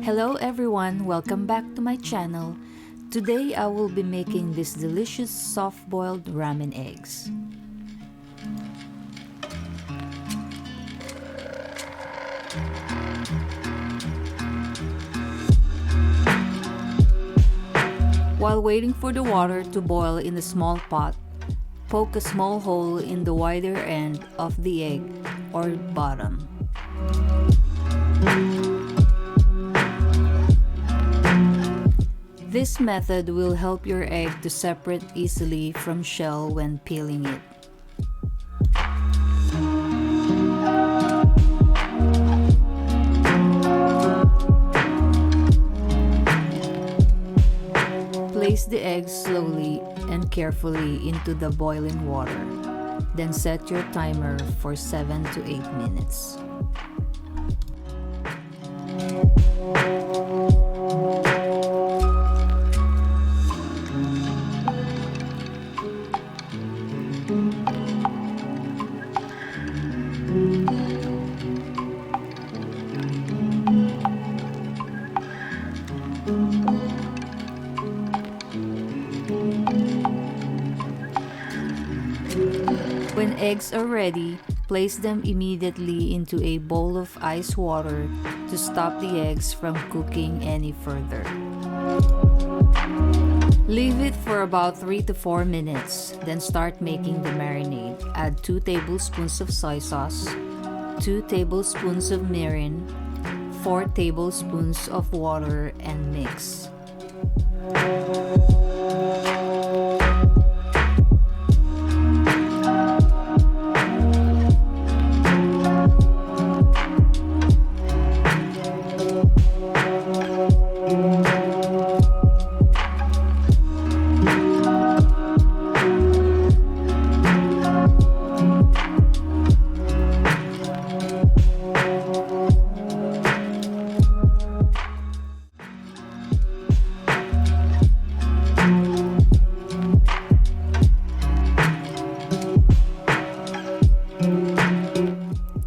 Hello everyone, welcome back to my channel. Today I will be making this delicious soft-boiled ramen eggs. While waiting for the water to boil in a small pot, poke a small hole in the wider end of the egg or bottom. This method will help your egg to separate easily from shell when peeling it. Place the eggs slowly and carefully into the boiling water. Then set your timer for 7 to 8 minutes. When eggs are ready, place them immediately into a bowl of ice water to stop the eggs from cooking any further. Leave it for about 3 to 4 minutes, then start making the marinade. Add 2 tablespoons of soy sauce, 2 tablespoons of mirin, 4 tablespoons of water, and mix.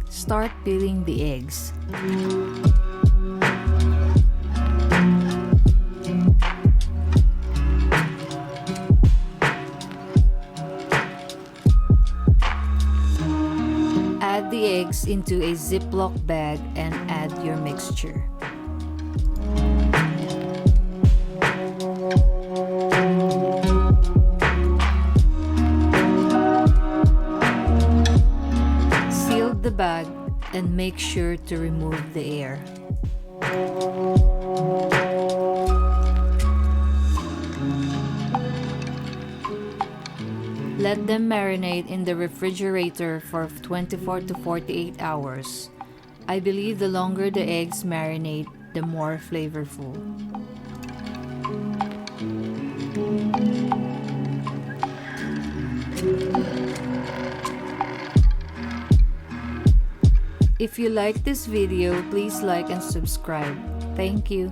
Start peeling the eggs. Add the eggs into a Ziploc bag and add your mixture. Seal the bag and make sure to remove the air. Let them marinate in the refrigerator for 24 to 48 hours. I believe the longer the eggs marinate, the more flavorful. If you like this video, please like and subscribe. Thank you.